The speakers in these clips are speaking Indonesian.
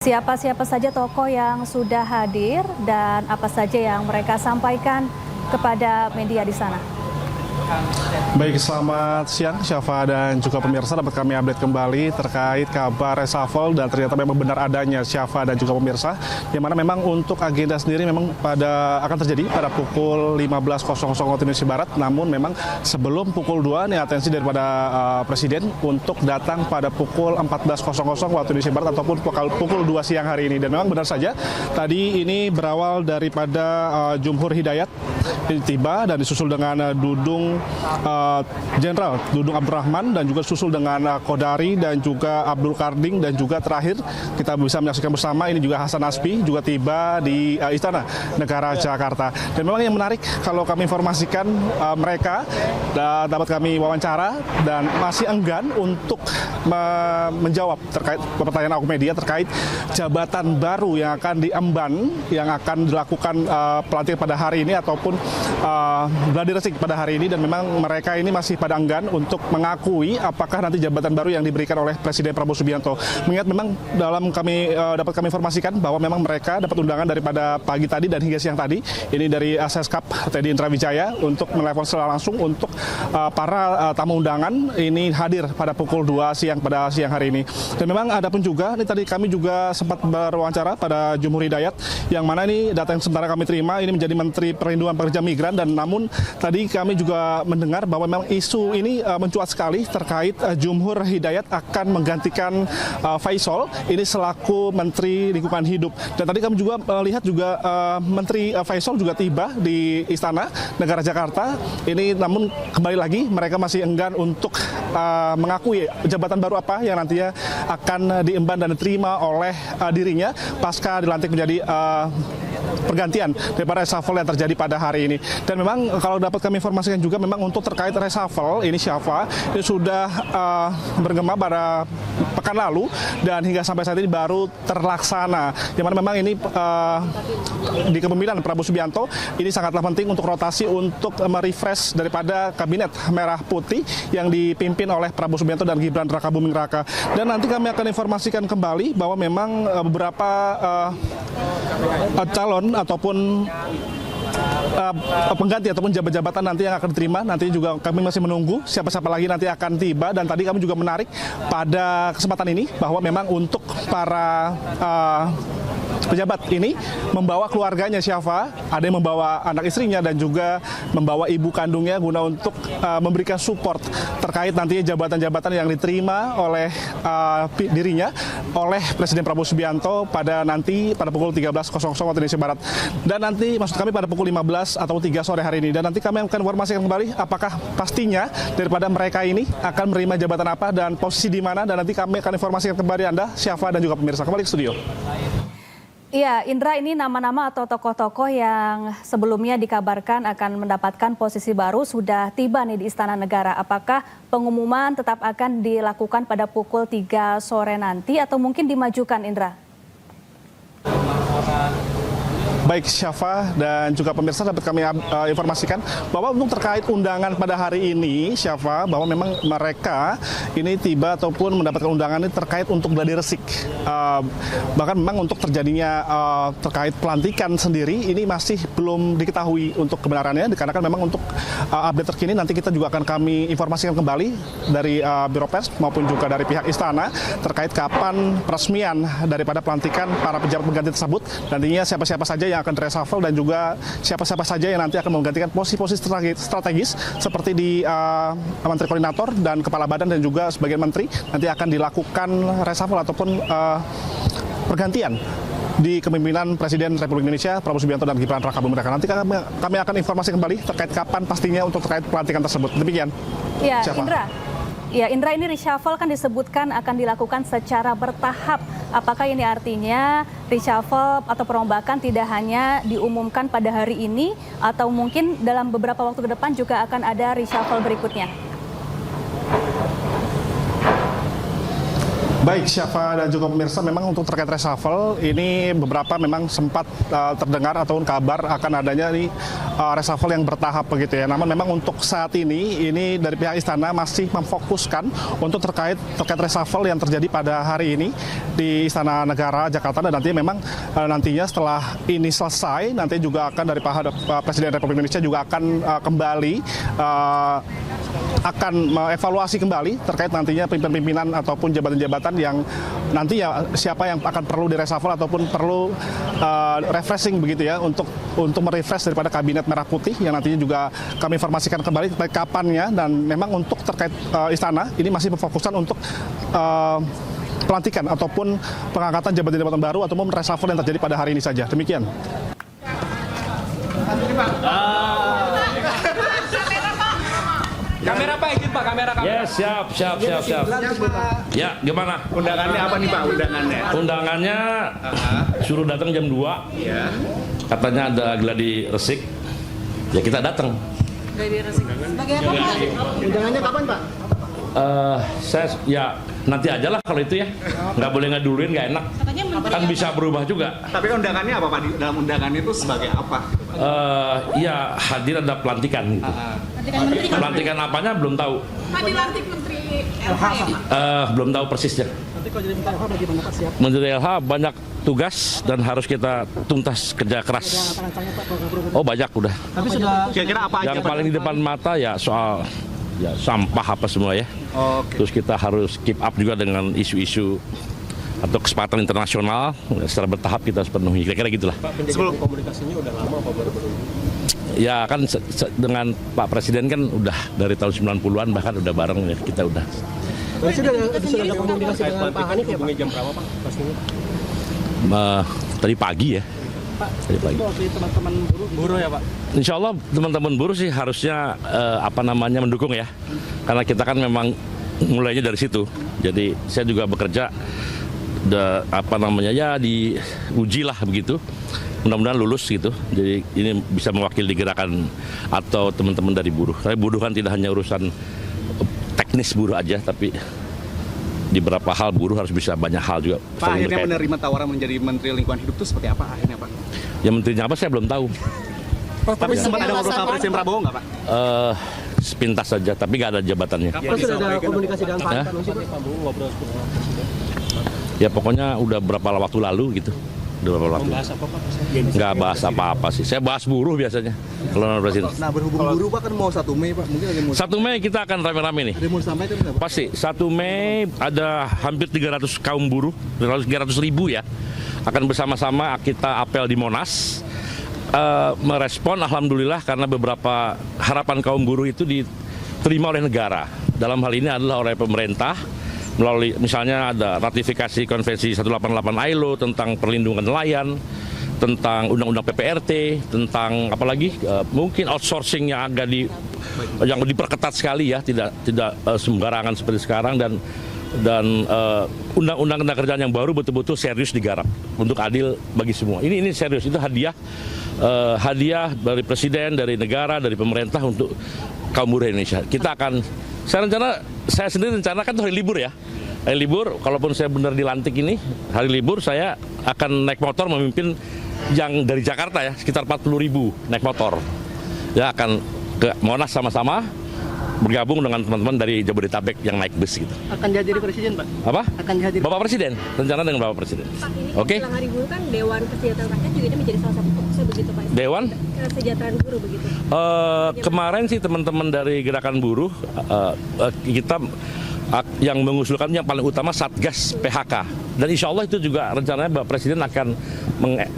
Siapa-siapa saja tokoh yang sudah hadir dan apa saja yang mereka sampaikan kepada media di sana? Baik, selamat siang Syafa dan juga pemirsa, dapat kami update kembali terkait kabar reshuffle dan ternyata memang benar adanya Syafa dan juga pemirsa, yang mana memang untuk agenda sendiri memang akan terjadi pada pukul 15.00 waktu Indonesia Barat, namun memang sebelum pukul 2 nih atensi daripada Presiden untuk datang pada pukul 14.00 waktu Indonesia Barat ataupun pukul 2 siang hari ini. Dan memang benar saja tadi ini berawal daripada Jumhur Hidayat ini tiba dan disusul dengan Jenderal Dudung Abdurrahman dan juga susul dengan Kodari dan juga Abdul Karding, dan juga terakhir kita bisa menyaksikan bersama ini juga Hasan Nasbi juga tiba di Istana Negara Jakarta. Dan memang yang menarik kalau kami informasikan mereka dapat kami wawancara dan masih enggan untuk menjawab terkait pertanyaan awak media terkait jabatan baru yang akan diemban, yang akan dilakukan pelantikan pada hari ini ataupun gladi resik pada hari ini. Dan memang mereka ini masih pada enggan untuk mengakui apakah nanti jabatan baru yang diberikan oleh Presiden Prabowo Subianto. Mengingat memang dapat kami informasikan bahwa memang mereka dapat undangan daripada pagi tadi dan hingga siang tadi ini dari Seskap Teddy Indra Wijaya untuk menelepon secara langsung untuk para tamu undangan ini hadir pada pukul 2 siang pada siang hari ini. Dan memang ada pun juga ini tadi kami juga sempat berwawancara pada Jumhur Hidayat, yang mana ini data yang sementara kami terima ini menjadi Menteri Perlindungan Pekerja Migran, dan namun tadi kami juga mendengar bahwa memang isu ini mencuat sekali terkait Jumhur Hidayat akan menggantikan Faisal ini selaku Menteri Lingkungan Hidup. Dan tadi kami juga melihat juga Menteri Faisal juga tiba di Istana Negara Jakarta ini, namun kembali lagi mereka masih enggan untuk mengakui jabatan baru apa yang nantinya akan diemban dan diterima oleh dirinya pasca dilantik menjadi pergantian daripada reshuffle yang terjadi pada hari ini. Dan memang kalau dapat kami informasikan juga memang untuk terkait reshuffle ini Syafa ini sudah bergema pada pekan lalu dan hingga sampai saat ini baru terlaksana. Yang mana memang ini di kepemimpinan Prabowo Subianto ini sangatlah penting untuk rotasi untuk merefresh daripada kabinet merah putih yang dipimpin oleh Prabowo Subianto dan Gibran Rakabuming Raka. Dan nanti kami akan informasikan kembali bahwa memang beberapa calon ataupun pengganti ataupun jabatan nanti yang akan diterima, nanti juga kami masih menunggu siapa-siapa lagi nanti akan tiba. Dan tadi kami juga menarik pada kesempatan ini bahwa memang untuk para pejabat ini membawa keluarganya Syafa, ada yang membawa anak istrinya dan juga membawa ibu kandungnya guna untuk memberikan support terkait nantinya jabatan-jabatan yang diterima oleh dirinya oleh Presiden Prabowo Subianto pada pukul 13.00 waktu Indonesia Barat. Dan nanti maksud kami pada pukul 15 atau 3 sore hari ini. Dan nanti kami akan informasikan kembali apakah pastinya daripada mereka ini akan menerima jabatan apa dan posisi di mana, dan nanti kami akan informasikan kembali Anda Syafa dan juga pemirsa. Kembali ke studio. Iya, Indra, ini nama-nama atau tokoh-tokoh yang sebelumnya dikabarkan akan mendapatkan posisi baru sudah tiba nih di Istana Negara. Apakah pengumuman tetap akan dilakukan pada pukul 3 sore nanti atau mungkin dimajukan, Indra? Baik Syafa dan juga pemirsa, dapat kami informasikan bahwa untuk terkait undangan pada hari ini Syafa, bahwa memang mereka ini tiba ataupun mendapatkan undangan ini terkait untuk gladi resik. Bahkan memang untuk terjadinya terkait pelantikan sendiri ini masih belum diketahui untuk kebenarannya, dikarenakan memang untuk update terkini nanti kita juga akan kami informasikan kembali dari Biro Pers maupun juga dari pihak Istana terkait kapan peresmian daripada pelantikan para pejabat pengganti tersebut. Nantinya siapa-siapa saja yang akan reshuffle dan juga siapa-siapa saja yang nanti akan menggantikan posisi-posisi strategis seperti di Menteri Koordinator dan Kepala Badan dan juga sebagian menteri nanti akan dilakukan reshuffle ataupun pergantian di kepemimpinan Presiden Republik Indonesia Prabowo Subianto dan Gibran Rakabuming Raka. Nanti kami akan informasi kembali terkait kapan pastinya untuk terkait pelantikan tersebut. Demikian. Ya, Indra. Ya, Indra, ini reshuffle kan disebutkan akan dilakukan secara bertahap. Apakah ini artinya reshuffle atau perombakan tidak hanya diumumkan pada hari ini atau mungkin dalam beberapa waktu ke depan juga akan ada reshuffle berikutnya? Baik, Syafa dan juga pemirsa, memang untuk terkait reshuffle ini beberapa memang sempat terdengar ataupun kabar akan adanya reshuffle yang bertahap begitu ya. Namun memang untuk saat ini dari pihak istana masih memfokuskan untuk terkait reshuffle yang terjadi pada hari ini di Istana Negara Jakarta, dan nantinya memang nantinya setelah ini selesai nanti juga akan dari Pak Presiden Republik Indonesia juga akan kembali akan mengevaluasi kembali terkait nantinya pimpinan ataupun jabatan-jabatan yang nanti ya siapa yang akan perlu di-reshuffle ataupun perlu refreshing begitu ya untuk merefresh daripada kabinet merah putih yang nantinya juga kami informasikan kembali terkait kapannya. Dan memang untuk terkait istana ini masih berfokuskan untuk pelantikan ataupun pengangkatan jabatan-jabatan baru ataupun reshuffle yang terjadi pada hari ini saja. Demikian. Kamera Pak, izin Pak, kamera. Ya, siap. Ya, gimana? Undangannya apa nih Pak, undangannya? Undangannya suruh datang jam 2. Iya. Katanya ada gladi resik. Ya kita datang. Gladi resik. Sebagai apa Pak? Undangannya kapan Pak? Saya nanti aja lah kalau itu ya. Nggak boleh ngeduluin, nggak enak. Katanya menteri Kan bisa berubah juga. Tapi undangannya apa Pak? Dalam undangannya itu sebagai apa? Ya hadir ada pelantikan gitu. menteri. Pelantikan apanya belum tahu. Pak dilantik Menteri LH ya Pak? Belum tahu persisnya. Nanti kalau jadi Menteri LH bagaimana Pak, siap? Menteri LH banyak tugas dan harus kita tuntas kerja keras. Rancangnya Pak, kalau nggak Oh banyak udah. Tapi sudah Kira-kira apa aja Yang Pak? paling di depan mata ya soal ya sampah apa semua ya. Oke. Terus kita harus keep up juga dengan isu-isu atau kesempatan internasional secara bertahap kita harus penuhi. Kira-kira gitulah. Sebelum komunikasinya udah lama apa baru-baru ini? Ya kan dengan Pak Presiden kan udah dari tahun 90-an bahkan udah bareng ya kita udah. Sudah ada komunikasi dengan Pak Hanif ya Pak? jam berapa Pak? Pastinya. Tadi pagi ya. Tadi pagi. Waktu teman-teman buruh ya Pak? Insya Allah teman-teman buruh sih harusnya mendukung ya. Karena kita kan memang mulainya dari situ. Jadi saya juga bekerja diuji lah begitu. Mudah-mudahan lulus gitu. Jadi ini bisa mewakili gerakan atau teman-teman dari buruh. Karena buruh kan tidak hanya urusan teknis buruh aja, tapi di beberapa hal buruh harus bisa banyak hal juga. Pak saling akhirnya berkaitan. menerima tawaran menjadi Menteri Lingkungan Hidup itu seperti apa akhirnya Pak? Ya menterinya apa saya belum tahu. Tapi sempat ada ngobrol sama Presiden Prabowo nggak Pak? Sepintas saja, tapi nggak ada jabatannya. Pak sudah ada komunikasi dengan Pak Ya? Sanusi Pak? Ngobrol dengan Presiden. Ya pokoknya udah berapa waktu lalu gitu. Udah berapa waktu. Membahas apa Pak? Nggak bahas apa-apa sih. Saya bahas buruh biasanya. Kalau non presiden. Nah berhubung buruh Pak kan mau 1 Mei Pak, mungkin ada yang mau 1 Mei kita akan rame-rame nih. disampaikan nggak Pak? Pasti 1 Mei ada hampir 300 kaum buruh, 300 ribu ya, akan bersama-sama kita apel di Monas. Merespon alhamdulillah karena beberapa harapan kaum buruh itu diterima oleh negara. Dalam hal ini adalah oleh pemerintah melalui misalnya ada ratifikasi konvensi 188 ILO tentang perlindungan nelayan, tentang undang-undang PPRT, tentang apalagi mungkin outsourcing yang yang diperketat sekali ya, tidak sembarangan seperti sekarang, dan undang-undang tenaga kerjaan yang baru betul-betul serius digarap untuk adil bagi semua. Ini serius, itu hadiah dari presiden, dari negara, dari pemerintah untuk kaum buruh Indonesia. Kita akan saya sendiri rencana kan hari libur ya. Hari libur, kalaupun saya benar dilantik ini, hari libur saya akan naik motor memimpin yang dari Jakarta ya, sekitar 40.000 naik motor. Ya akan ke Monas sama-sama bergabung dengan teman-teman dari Jabodetabek yang naik bus gitu. Akan jadi presiden Pak? Apa? Akan hadir. Bapak Presiden, rencana dengan Bapak Presiden. Oke? Menjelang Hari Buruh kan Dewan Kesejahteraan Rakyat juga ini menjadi salah satu fokusnya begitu Pak. Dewan? Kesejahteraan buruh begitu. Kemarin sih teman-teman dari gerakan buruh kita yang mengusulkan yang paling utama Satgas PHK, dan insya Allah itu juga rencananya Bapak Presiden akan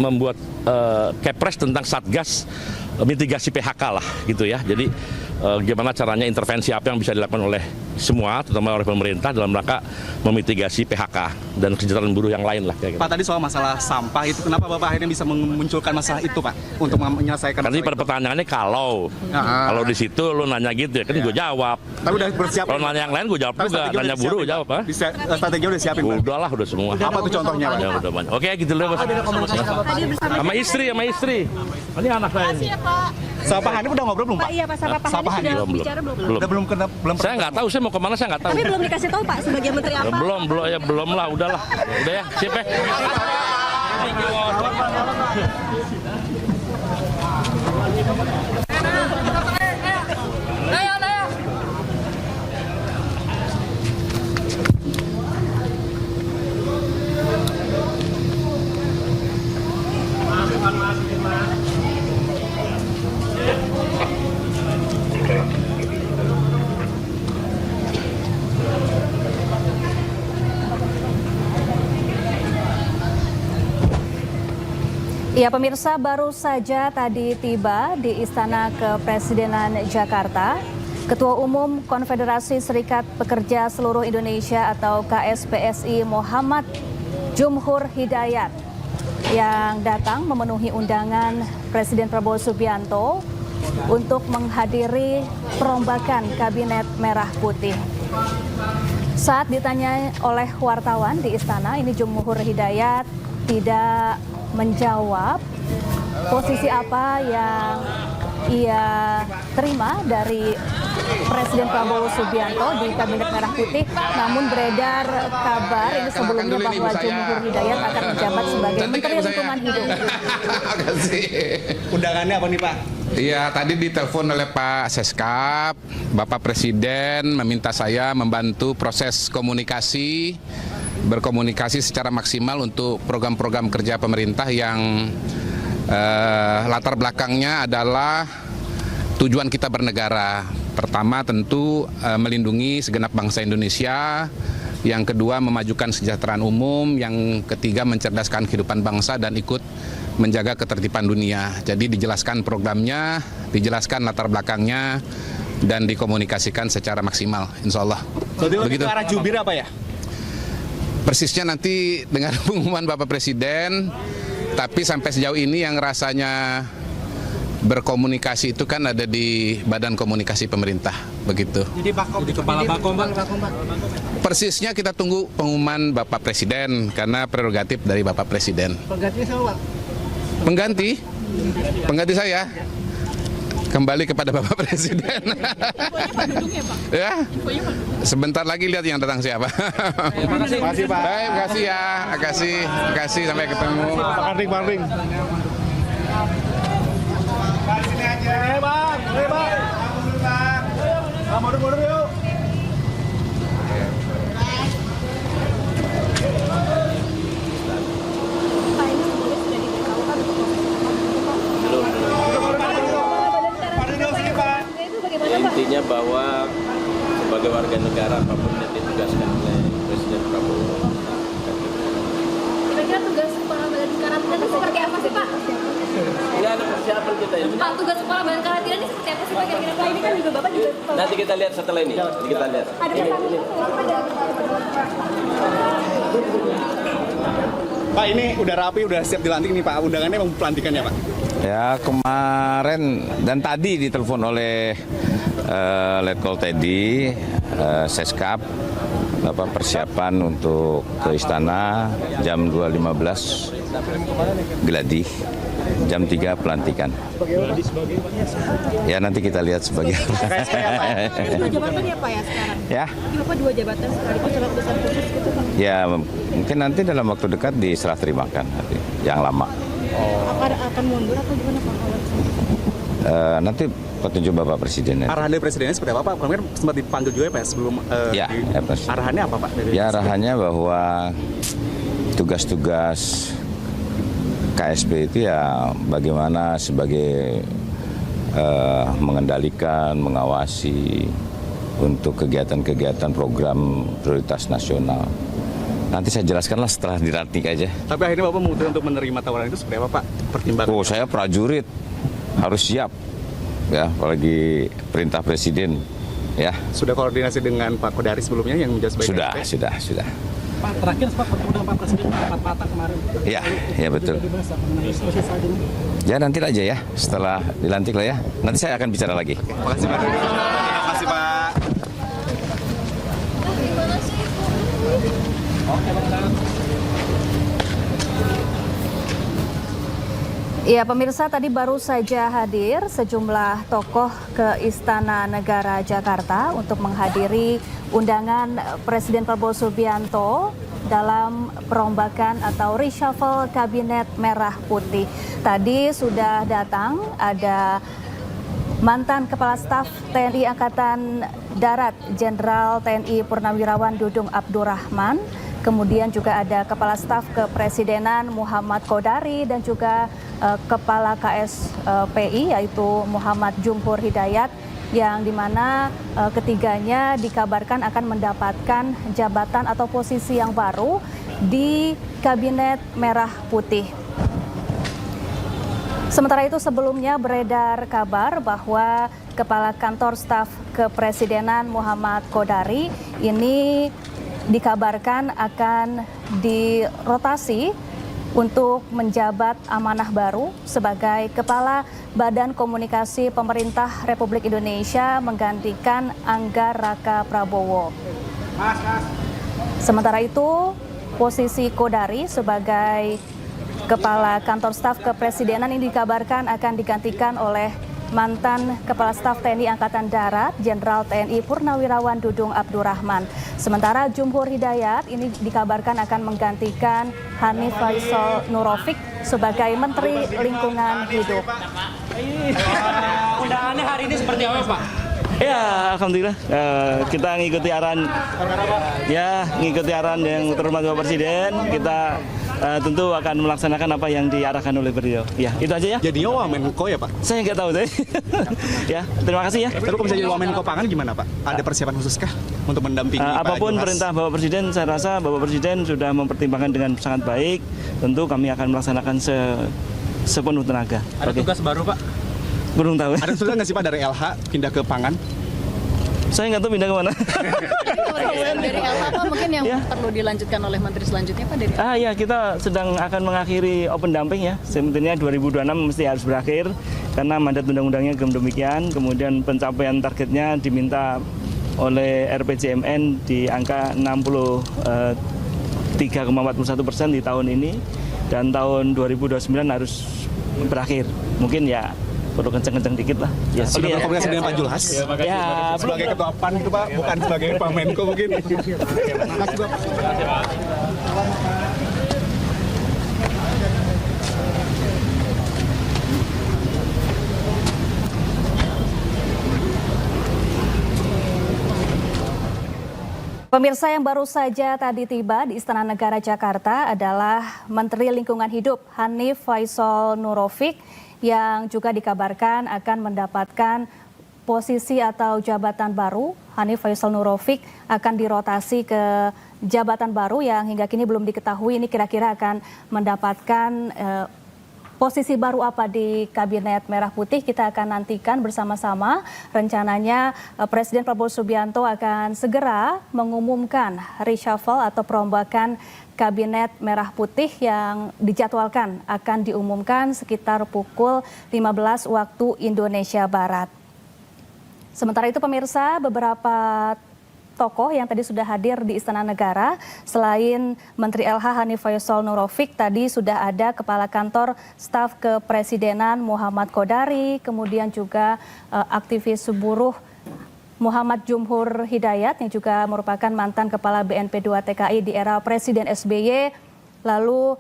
membuat kepres tentang Satgas mitigasi PHK lah gitu ya. Jadi gimana caranya intervensi apa yang bisa dilakukan oleh semua, terutama oleh pemerintah dalam rangka memitigasi PHK dan kesejahteraan buruh yang lain lah. Pak tadi soal masalah sampah itu, kenapa Bapak akhirnya bisa memunculkan masalah itu Pak untuk menyelesaikan Karena masalah pada itu? pertanyaannya kalau di situ lo nanya gitu ya kan gue jawab. Tapi udah bersiap. Kalau nanya yang lain gue jawab Tapi juga, strategi nanya udah buruh disiapin, jawab Pak. Strategi udah siapin Pak. Udah lah, udah semua. Apa tuh contohnya Pak? Ya, udah banyak. Oke gitu loh. Hadir bersama Sama istri. Ini anak saya. Makasih ya Pak. Sama Pak Hanif udah ngobrol belum Pak? Pak iya Pak sama Pak Sama Hanif Hanif sudah belum. bicara belum? Udah belum Saya nggak tahu, saya mau kemana saya nggak tahu. Tapi belum dikasih tahu Pak sebagai menteri apa? Belum lah, udahlah. Udah ya, siap ya. Ya pemirsa, baru saja tadi tiba di Istana Kepresidenan Jakarta Ketua Umum Konfederasi Serikat Pekerja Seluruh Indonesia atau KSPSI Muhammad Jumhur Hidayat yang datang memenuhi undangan Presiden Prabowo Subianto untuk menghadiri perombakan Kabinet Merah Putih. Saat ditanya oleh wartawan di istana, ini Jumhur Hidayat tidak menjawab posisi apa yang ia terima dari Presiden Prabowo Subianto di Kabinet Merah Putih. Namun beredar kabar ini sebelumnya bahwa Jumhur Hidayat akan menjabat sebagai Menteri Lingkungan Hidup. Undangannya apa nih Pak? Iya, tadi ditelepon oleh Pak Seskap, Bapak Presiden meminta saya membantu proses komunikasi, berkomunikasi secara maksimal untuk program-program kerja pemerintah yang latar belakangnya adalah tujuan kita bernegara. Pertama tentu melindungi segenap bangsa Indonesia, yang kedua memajukan kesejahteraan umum, yang ketiga mencerdaskan kehidupan bangsa dan ikut menjaga ketertiban dunia. Jadi dijelaskan programnya, dijelaskan latar belakangnya, dan dikomunikasikan secara maksimal, insya Allah. Begitu. Ke arah jubir apa ya? Persisnya nanti dengan pengumuman Bapak Presiden, tapi sampai sejauh ini yang rasanya berkomunikasi itu kan ada di Badan Komunikasi Pemerintah, begitu. Jadi kepala Bakom. Persisnya kita tunggu pengumuman Bapak Presiden karena prerogatif dari Bapak Presiden. Penggantinya siapa, Pak? Pengganti saya kembali kepada Bapak Presiden. Ya, sebentar lagi lihat yang datang siapa. Terima kasih Pak. Baik, makasih ya, makasih sampai ketemu. Pak Ring. Sini aja. Bang. Mundur yuk. Intinya bahwa sebagai warga negara apapun yang ditugaskan oleh Presiden Prabowo. Kira-kira tugas kepala badan karantina itu seperti apa sih Pak? Ini ada persiapan kita ini. Pak, tugas kepala badan karantina ini seperti apa sih Pak? Kira-kira Pak, ini kan juga Bapak juga. Nanti kita lihat setelah ini. Kita lihat. Ada pertanyaan Pak, ini udah rapi, udah siap dilantik nih Pak. Undangannya memang pelantikannya Pak. Ya, kemarin dan tadi ditelepon oleh Letkol Teddy, Seskap, persiapan untuk ke istana jam 2.15 geladi, jam 3 pelantikan. Ya nanti kita lihat sebagai Dua jabatan ya Pak ya sekarang? Ya. Kenapa dua jabatan sekaligus dalam urusan khusus gitu Pak? Ya mungkin nanti dalam waktu dekat diserah terimakan nanti, yang lama. Akan mundur atau gimana Pak? Nanti petunjuk Bapak Presiden. Arahan dari Presidennya seperti apa Pak? Kemarin sempat dipanggil juga ya Pak sebelum arahannya apa Pak? Ya arahannya bahwa tugas-tugas KSP itu ya bagaimana sebagai mengendalikan, mengawasi untuk kegiatan-kegiatan program prioritas nasional. Nanti saya jelaskanlah setelah dilantik aja. Tapi akhirnya Bapak memutuskan untuk menerima tawaran itu seperti apa Pak? Pertimbangan? Oh, saya prajurit, harus siap. Ya, apalagi perintah Presiden. Ya. Sudah koordinasi dengan Pak Kodari sebelumnya yang menjadi sebagai Sudah. Pak, terakhir Pak bertemu dengan Pak Presiden Pak Patah kemarin. Ya betul. Ya nanti aja ya, setelah dilantik lah ya. Nanti saya akan bicara lagi. Terima kasih Pak. Terima kasih Pak. Ya, pemirsa, tadi baru saja hadir sejumlah tokoh ke Istana Negara Jakarta untuk menghadiri undangan Presiden Prabowo Subianto dalam perombakan atau reshuffle Kabinet Merah Putih. Tadi sudah datang, ada mantan Kepala Staf TNI Angkatan Darat Jenderal TNI Purnawirawan Dudung Abdurrahman, kemudian juga ada Kepala Staf Kepresidenan Muhammad Kodari dan juga Kepala KSPI yaitu Muhammad Jumhur Hidayat, yang dimana ketiganya dikabarkan akan mendapatkan jabatan atau posisi yang baru di Kabinet Merah Putih. Sementara itu sebelumnya beredar kabar bahwa Kepala Kantor Staf Kepresidenan Muhammad Kodari ini dikabarkan akan dirotasi untuk menjabat amanah baru sebagai Kepala Badan Komunikasi Pemerintah Republik Indonesia menggantikan Angga Raka Prabowo. Sementara itu, posisi Kodari sebagai Kepala Kantor Staf Kepresidenan ini dikabarkan akan digantikan oleh mantan Kepala Staf TNI Angkatan Darat Jenderal TNI Purnawirawan Dudung Abdurrahman. Sementara Jumhur Hidayat ini dikabarkan akan menggantikan Hanif Faisal Nurofik sebagai Menteri Lingkungan Hidup. Undangannya hari ini seperti apa, Pak? Ya, alhamdulillah kita ngikuti arahan yang terhormat Bapak Presiden. Kita tentu akan melaksanakan apa yang diarahkan oleh beliau. Ya, itu aja ya. Jadi Wamenko ya Pak? Saya nggak tahu deh. Ya, terima kasih ya. Tapi kalau bisa jadi Wamenko Pangan gimana Pak? Ada persiapan khusus kah untuk mendampingi Pak apapun Juhas? perintah Bapak Presiden, saya rasa Bapak Presiden sudah mempertimbangkan dengan sangat baik. Tentu kami akan melaksanakan sepenuh tenaga. Ada tugas baru Pak? Belum tahu. Ada tugas nggak sih Pak dari LH pindah ke Pangan? Saya nggak tahu pindah kemana. Dari LH apa mungkin yang perlu dilanjutkan oleh menteri selanjutnya Pak dari? Ya, kita sedang akan mengakhiri open damping ya. Sebenarnya 2026 mesti harus berakhir karena mandat undang-undangnya demikian. Kemudian pencapaian targetnya diminta oleh RPJMN di angka 63,41% di tahun ini, dan tahun 2029 harus berakhir. Mungkin ya perlu kenceng-kenceng dikit lah. Ya, sudah berkomunikasi dengan Pak Juhas? Ya, sebagai ketua PAN gitu Pak, bukan sebagai Pak Menko mungkin. Terima kasih Pak. Pemirsa, yang baru saja tadi tiba di Istana Negara Jakarta adalah Menteri Lingkungan Hidup Hanif Faisal Nurofik, yang juga dikabarkan akan mendapatkan posisi atau jabatan baru. Hanif Faisal Nurofik akan dirotasi ke jabatan baru yang hingga kini belum diketahui ini kira-kira akan mendapatkan posisi baru apa di Kabinet Merah Putih. Kita akan nantikan bersama-sama. Rencananya Presiden Prabowo Subianto akan segera mengumumkan reshuffle atau perombakan Kabinet Merah Putih yang dijadwalkan akan diumumkan sekitar pukul 15 waktu Indonesia Barat. Sementara itu pemirsa, beberapa tokoh yang tadi sudah hadir di Istana Negara, selain Menteri LH Hanif Faisal Nurofik, tadi sudah ada Kepala Kantor Staf Kepresidenan Muhammad Kodari, kemudian juga aktivis buruh Muhammad Jumhur Hidayat yang juga merupakan mantan Kepala BNP 2 TKI di era Presiden SBY. Lalu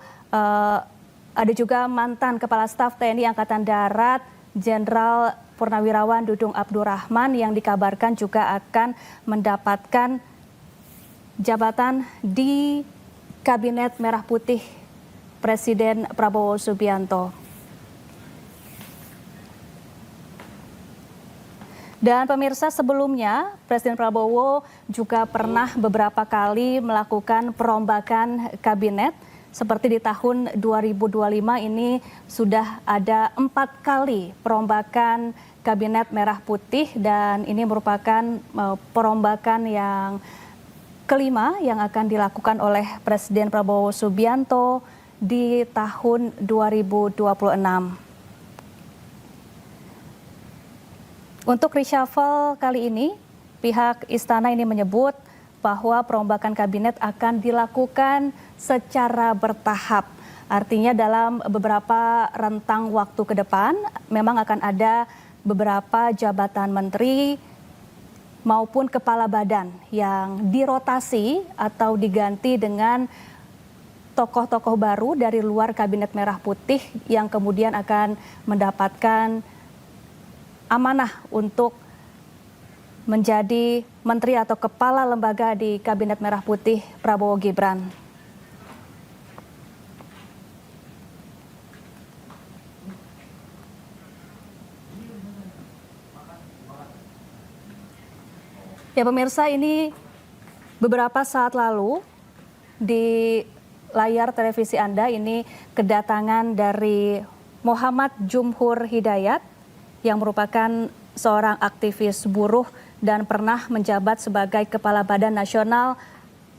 ada juga mantan Kepala Staf TNI Angkatan Darat Jenderal Purnawirawan Dudung Abdurrahman yang dikabarkan juga akan mendapatkan jabatan di Kabinet Merah Putih Presiden Prabowo Subianto. Dan pemirsa, sebelumnya Presiden Prabowo juga pernah beberapa kali melakukan perombakan kabinet. Seperti di tahun 2025 ini sudah ada 4 kali perombakan Kabinet Merah Putih, dan ini merupakan perombakan yang kelima yang akan dilakukan oleh Presiden Prabowo Subianto di tahun 2026. Untuk reshuffle kali ini, pihak istana ini menyebut bahwa perombakan kabinet akan dilakukan secara bertahap. Artinya dalam beberapa rentang waktu ke depan memang akan ada beberapa jabatan menteri maupun kepala badan yang dirotasi atau diganti dengan tokoh-tokoh baru dari luar Kabinet Merah Putih yang kemudian akan mendapatkan amanah untuk menjadi menteri atau kepala lembaga di Kabinet Merah Putih Prabowo Gibran. Ya pemirsa, ini beberapa saat lalu di layar televisi Anda ini kedatangan dari Muhammad Jumhur Hidayat yang merupakan seorang aktivis buruh dan pernah menjabat sebagai Kepala Badan Nasional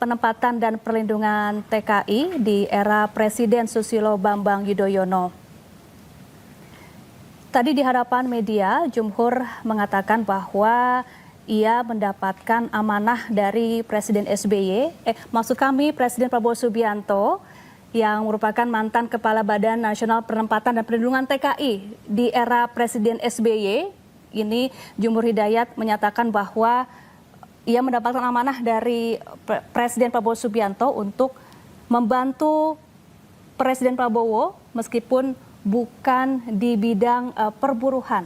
Penempatan dan Perlindungan TKI di era Presiden Susilo Bambang Yudhoyono. Tadi di hadapan media, Jumhur mengatakan bahwa ia mendapatkan amanah dari Presiden SBY, Presiden Prabowo Subianto yang merupakan mantan Kepala Badan Nasional Penempatan dan Perlindungan TKI di era Presiden SBY. Ini Jumhur Hidayat menyatakan bahwa ia mendapatkan amanah dari Presiden Prabowo Subianto untuk membantu Presiden Prabowo meskipun bukan di bidang perburuhan.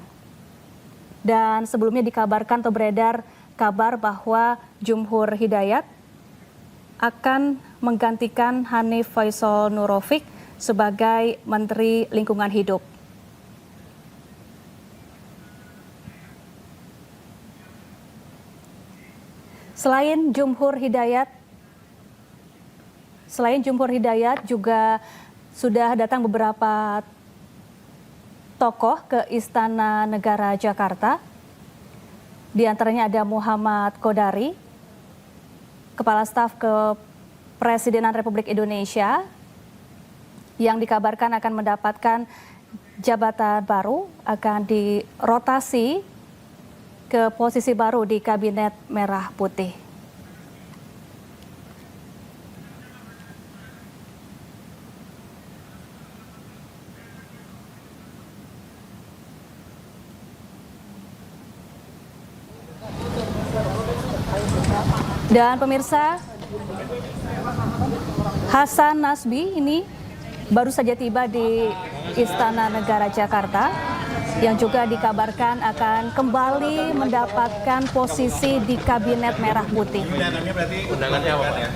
Dan sebelumnya dikabarkan atau beredar kabar bahwa Jumhur Hidayat akan menggantikan Hanif Faisal Nurofik sebagai Menteri Lingkungan Hidup. Selain Jumhur Hidayat juga sudah datang beberapa tokoh ke Istana Negara Jakarta. Di antaranya ada Muhammad Kodari, Kepala Staf Kepresidenan Republik Indonesia, yang dikabarkan akan mendapatkan jabatan baru, akan dirotasi ke posisi baru di Kabinet Merah Putih. Dan pemirsa, Hasan Nasbi ini baru saja tiba di Istana Negara Jakarta yang juga dikabarkan akan kembali mendapatkan posisi di Kabinet Merah Putih. Undangannya apa, Pak?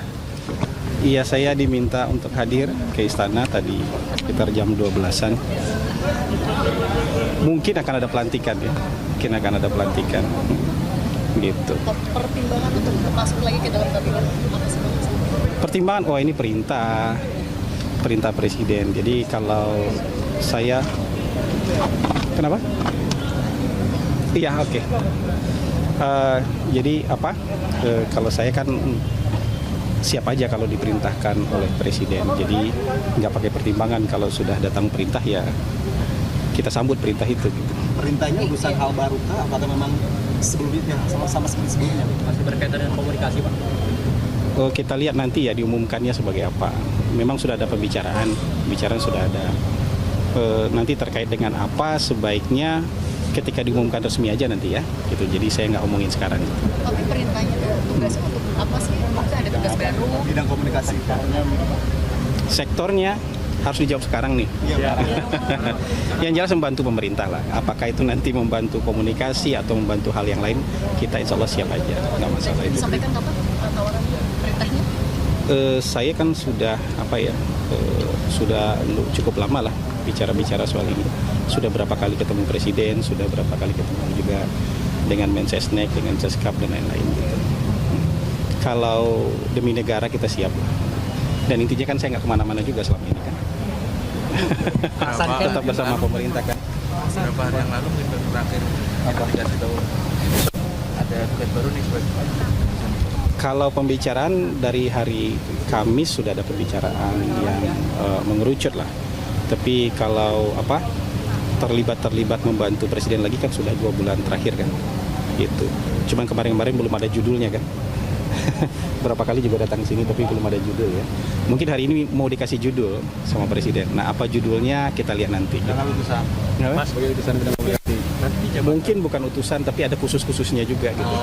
Iya, saya diminta untuk hadir ke istana tadi sekitar jam 12-an. Mungkin akan ada pelantikan ya, gitu. Pertimbangan untuk masuk lagi ke dalam kabinet apa sih? Pertimbangan, ini perintah presiden. Jadi kalau saya, kenapa? Iya, oke. Jadi kalau saya kan siap aja kalau diperintahkan oleh presiden. Jadi nggak pakai pertimbangan, kalau sudah datang perintah ya kita sambut perintah itu. Gitu. Perintahnya urusan hal baru kah? Apakah memang sebelumnya sama seperti sebelumnya? Masih berkaitan dengan komunikasi, Pak? Kita lihat nanti ya diumumkannya sebagai apa. Memang sudah ada pembicaraan sudah ada. Nanti terkait dengan apa sebaiknya ketika diumumkan resmi aja nanti ya. Gitu. Jadi saya nggak omongin sekarang. Tapi perintahnya tugas untuk apa sih? Apakah ada tugas baru? Bidang komunikasi. Sektornya harus dijawab sekarang nih. Ya. Yang jelas membantu pemerintah lah. Apakah itu nanti membantu komunikasi atau membantu hal yang lain, kita insya Allah siap aja, nggak masalah itu. Disampaikan kapan tawaran perintahnya? Saya kan sudah sudah cukup lama lah bicara soal ini. Sudah berapa kali ketemu presiden, sudah berapa kali ketemu juga dengan Mensesnek, dengan Seskap dan lain-lain gitu. Kalau demi negara kita siap lah. Dan intinya kan saya nggak kemana-mana juga selama ini kan. Tetap bersama pemerintah kan. Beberapa hari yang lalu kita terakhir dikasih tahu ada tugas baru nih. Kalau pembicaraan dari hari Kamis sudah ada pembicaraan yang mengerucut lah. Tapi kalau terlibat membantu presiden lagi kan sudah 2 bulan terakhir kan. Gitu. Cuman kemarin belum ada judulnya kan. Berapa kali juga datang ke sini tapi belum ada judul ya. Mungkin hari ini mau dikasih judul sama Presiden. Nah, apa judulnya kita lihat nanti. Dengan utusan. Mas, sebagai utusan bidang komunikasi. Mungkin bukan utusan tapi ada khusus-khususnya juga gitu.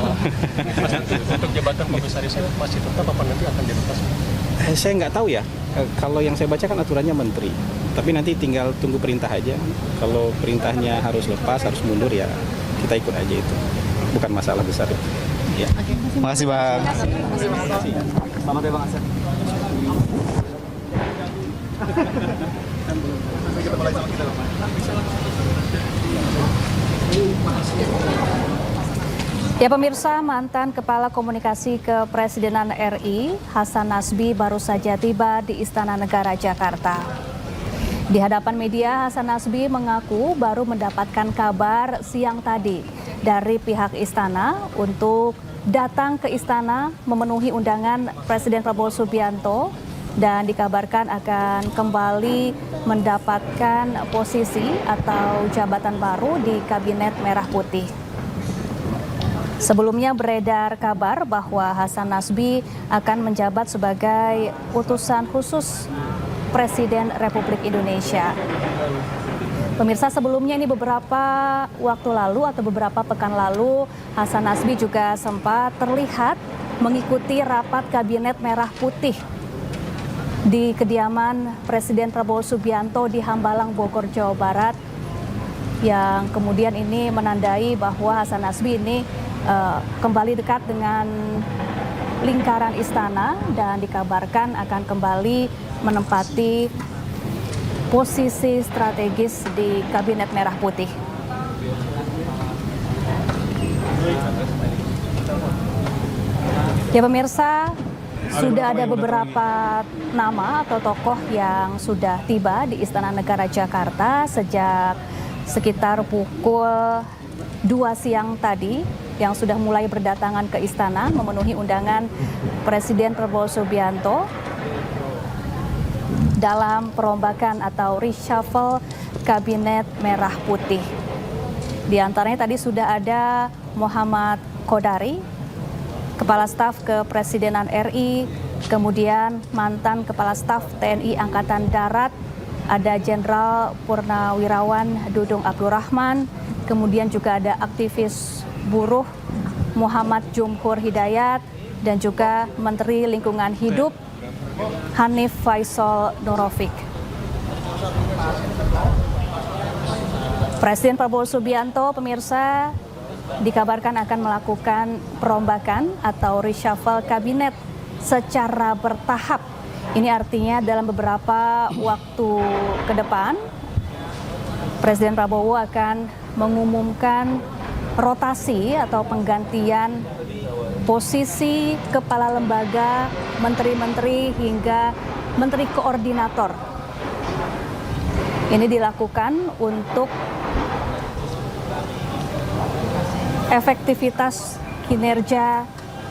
Mas, untuk jabatan komisaris masih tetap apa nanti akan dilepas? Saya nggak tahu ya. Kalau yang saya baca kan aturannya menteri. Tapi nanti tinggal tunggu perintah aja. Kalau perintahnya harus lepas, harus mundur ya kita ikut aja itu. Bukan masalah besar itu. Ya. Makasih Bang. Selamat ya Bang Asep. Kita mulai sama kita Bang. Ya pemirsa, mantan Kepala Komunikasi Kepresidenan RI Hasan Nasbi baru saja tiba di Istana Negara Jakarta. Di hadapan media, Hasan Nasbi mengaku baru mendapatkan kabar siang tadi dari pihak istana untuk datang ke istana memenuhi undangan Presiden Prabowo Subianto dan dikabarkan akan kembali mendapatkan posisi atau jabatan baru di Kabinet Merah Putih. Sebelumnya beredar kabar bahwa Hasan Nasbi akan menjabat sebagai utusan khusus Presiden Republik Indonesia. Pemirsa, sebelumnya ini beberapa waktu lalu atau beberapa pekan lalu Hasan Nasbi juga sempat terlihat mengikuti rapat Kabinet Merah Putih di kediaman Presiden Prabowo Subianto di Hambalang, Bogor, Jawa Barat, yang kemudian ini menandai bahwa Hasan Nasbi ini kembali dekat dengan lingkaran istana dan dikabarkan akan kembali menempati posisi strategis di Kabinet Merah Putih. Ya pemirsa, sudah ada beberapa nama atau tokoh yang sudah tiba di Istana Negara Jakarta sejak sekitar pukul 2 siang tadi, yang sudah mulai berdatangan ke istana memenuhi undangan Presiden Prabowo Subianto dalam perombakan atau reshuffle Kabinet Merah Putih. Di antaranya tadi sudah ada Muhammad Kodari, Kepala Staf Kepresidenan RI, kemudian mantan Kepala Staf TNI Angkatan Darat, ada Jenderal Purnawirawan Dudung Abdurrahman, kemudian juga ada aktivis buruh Muhammad Jumhur Hidayat, dan juga Menteri Lingkungan Hidup Hanif Faisal Nurofik. Presiden Prabowo Subianto, pemirsa, dikabarkan akan melakukan perombakan atau reshuffle kabinet secara bertahap. Ini artinya dalam beberapa waktu ke depan, Presiden Prabowo akan mengumumkan rotasi atau penggantian posisi kepala lembaga, menteri-menteri hingga menteri koordinator. Ini dilakukan untuk efektivitas kinerja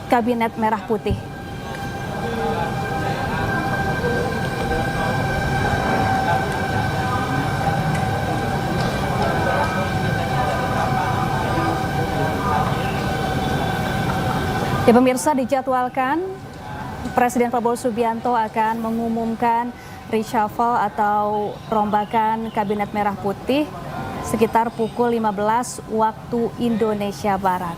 Kabinet Merah Putih. Ya pemirsa, dijadwalkan Presiden Prabowo Subianto akan mengumumkan reshuffle atau perombakan Kabinet Merah Putih sekitar pukul 15 waktu Indonesia Barat.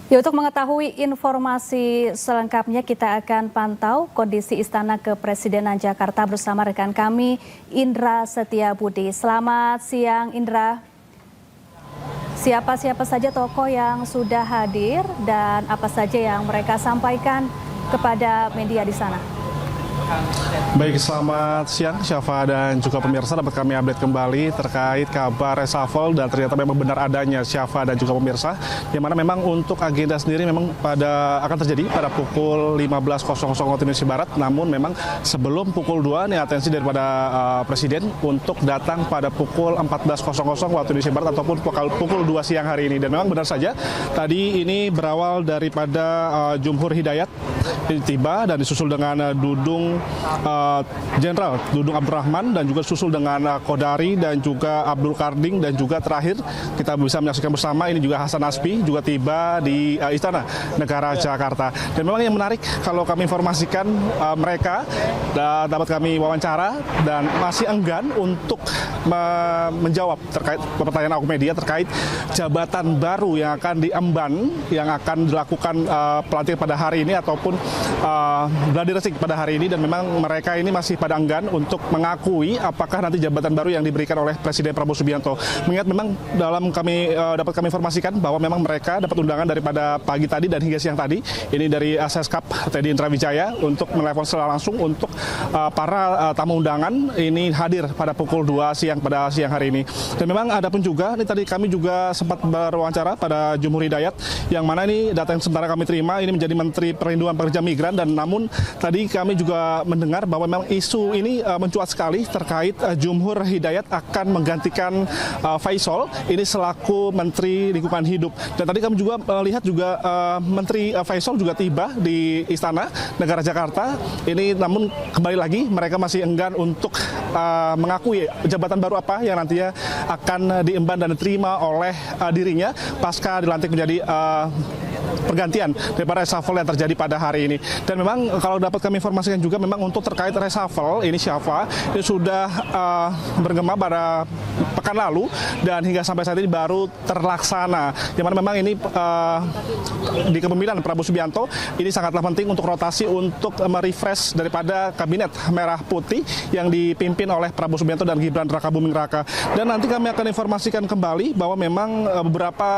Ya, untuk mengetahui informasi selengkapnya kita akan pantau kondisi Istana Kepresidenan Jakarta bersama rekan kami Indra Setiabudi. Selamat siang Indra. Siapa-siapa saja tokoh yang sudah hadir dan apa saja yang mereka sampaikan kepada media di sana? Baik, selamat siang Syafa dan juga pemirsa, dapat kami update kembali terkait kabar reshuffle dan ternyata memang benar adanya Syafa dan juga pemirsa, yang mana memang untuk agenda sendiri memang akan terjadi pada pukul 15.00 waktu Indonesia Barat, namun memang sebelum pukul 2 nih atensi daripada Presiden untuk datang pada pukul 14.00 waktu Indonesia Barat ataupun pukul 2 siang hari ini. Dan memang benar saja tadi ini berawal daripada Jumhur Hidayat tiba dan disusul dengan Dudung Gedung Jenderal Dudung Abdurrahman dan juga susul dengan Kodari dan juga Abdul Karding dan juga terakhir kita bisa menyaksikan bersama ini juga Hasan Naspi juga tiba di Istana Negara Jakarta. Dan memang yang menarik kalau kami informasikan mereka dapat kami wawancara dan masih enggan untuk menjawab terkait pertanyaan awak media terkait jabatan baru yang akan diemban yang akan dilakukan pelantikan pada hari ini ataupun gladi resik pada hari ini, dan memang mereka ini masih pada enggan untuk mengakui apakah nanti jabatan baru yang diberikan oleh Presiden Prabowo Subianto. Mengingat memang dapat kami informasikan bahwa memang mereka dapat undangan daripada pagi tadi dan hingga siang tadi ini dari Seskap Teddy Indra Wijaya untuk menelepon secara langsung untuk para tamu undangan ini hadir pada pukul 2 siang pada siang hari ini. Dan memang ada pun juga ini tadi kami juga sempat berwawancara pada Jumhur Hidayat yang mana ini data yang sementara kami terima ini menjadi Menteri Perlindungan Pekerja Migran, dan namun tadi kami juga mendengar bahwa memang isu ini mencuat sekali terkait Jumhur Hidayat akan menggantikan Faisal ini selaku Menteri Lingkungan Hidup. Dan tadi kami juga melihat juga Menteri Faisal juga tiba di Istana Negara Jakarta ini, namun kembali lagi mereka masih enggan untuk mengakui jabatan baru apa yang nantinya akan diemban dan diterima oleh dirinya pasca dilantik menjadi pergantian daripada reshuffle yang terjadi pada hari ini. Dan memang kalau dapat kami informasikan juga memang untuk terkait reshuffle ini Syafa ini sudah bergema pada pekan lalu dan hingga sampai saat ini baru terlaksana. Yang mana memang ini di kepemimpinan Prabowo Subianto ini sangatlah penting untuk rotasi untuk merefresh daripada kabinet merah putih yang dipimpin oleh Prabowo Subianto dan Gibran Rakabuming Raka. Dan nanti kami akan informasikan kembali bahwa memang beberapa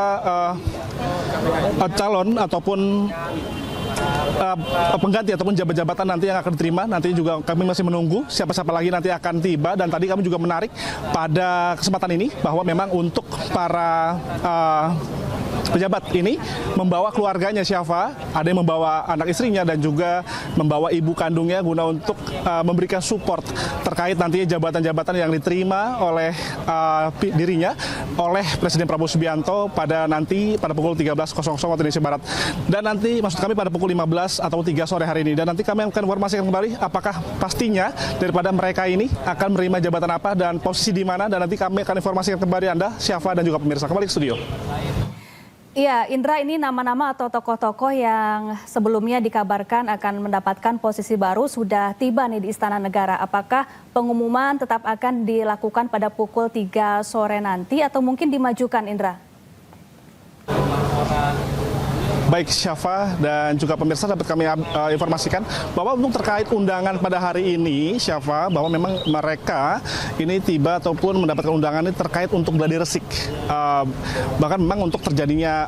calon ataupun pengganti ataupun jabatan nanti yang akan diterima, nanti juga kami masih menunggu siapa-siapa lagi nanti akan tiba. Dan tadi kami juga menarik pada kesempatan ini bahwa memang untuk para pejabat ini membawa keluarganya Syafa, ada yang membawa anak istrinya dan juga membawa ibu kandungnya guna untuk memberikan support terkait nantinya jabatan-jabatan yang diterima oleh dirinya oleh Presiden Prabowo Subianto pada pukul 13.00 waktu Indonesia Barat. Dan nanti maksud kami pada pukul 15 atau 3 sore hari ini. Dan nanti kami akan informasikan kembali apakah pastinya daripada mereka ini akan menerima jabatan apa dan posisi di mana, dan nanti kami akan informasikan kembali Anda, Syafa dan juga pemirsa. Kembali ke studio. Iya, Indra, ini nama-nama atau tokoh-tokoh yang sebelumnya dikabarkan akan mendapatkan posisi baru sudah tiba nih di Istana Negara. Apakah pengumuman tetap akan dilakukan pada pukul 3 sore nanti atau mungkin dimajukan, Indra? Baik Syafa dan juga pemirsa, dapat kami informasikan bahwa untuk terkait undangan pada hari ini Syafa, bahwa memang mereka ini tiba ataupun mendapatkan undangan ini terkait untuk gladi resik. Bahkan memang untuk terjadinya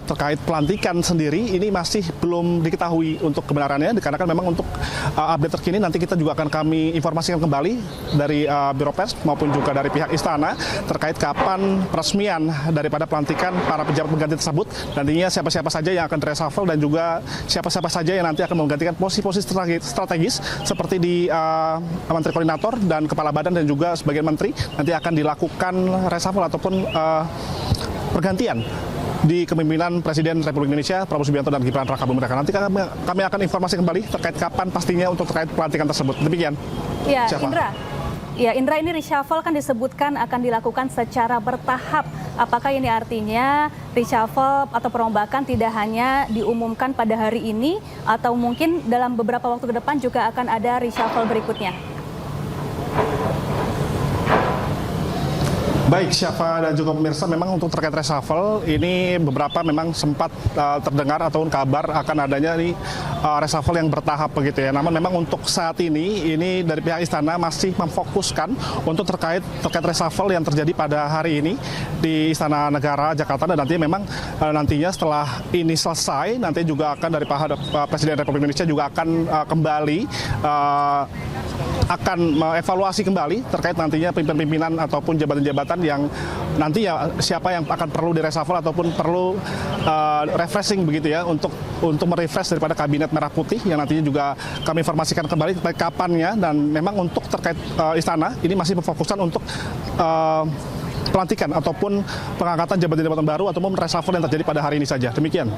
terkait pelantikan sendiri ini masih belum diketahui untuk kebenarannya, dikarenakan memang untuk update terkini nanti kita juga akan kami informasikan kembali dari Biro Pers maupun juga dari pihak Istana terkait kapan peresmian daripada pelantikan para pejabat pengganti tersebut. Nantinya siapa-siapa saja yang akan reshuffle dan juga siapa-siapa saja yang nanti akan menggantikan posisi-posisi strategis seperti di Menteri Koordinator dan Kepala Badan dan juga sebagian menteri nanti akan dilakukan reshuffle ataupun pergantian di kepemimpinan Presiden Republik Indonesia Prabowo Subianto dan Gibran Rakabuming Raka. Nanti kami akan informasi kembali terkait kapan pastinya untuk terkait pelantikan tersebut. Demikian. Ya, Siapa? Indra, ini reshuffle kan disebutkan akan dilakukan secara bertahap. Apakah ini artinya reshuffle atau perombakan tidak hanya diumumkan pada hari ini atau mungkin dalam beberapa waktu ke depan juga akan ada reshuffle berikutnya? Baik Syafa dan juga pemirsa, memang untuk terkait reshuffle ini beberapa memang sempat terdengar ataupun kabar akan adanya reshuffle yang bertahap begitu ya. Namun memang untuk saat ini dari pihak Istana masih memfokuskan untuk terkait reshuffle yang terjadi pada hari ini di Istana Negara Jakarta, dan nantinya memang nantinya setelah ini selesai nanti juga akan dari Presiden Republik Indonesia juga akan kembali akan mengevaluasi kembali terkait nantinya pimpinan ataupun jabatan-jabatan yang nanti ya siapa yang akan perlu di-reshuffle ataupun perlu refreshing begitu ya untuk merefresh daripada kabinet merah putih yang nantinya juga kami informasikan kembali terkait kapannya. Dan memang untuk terkait Istana ini masih berfokusan untuk pelantikan ataupun pengangkatan jabatan-jabatan baru ataupun reshuffle yang terjadi pada hari ini saja. Demikian.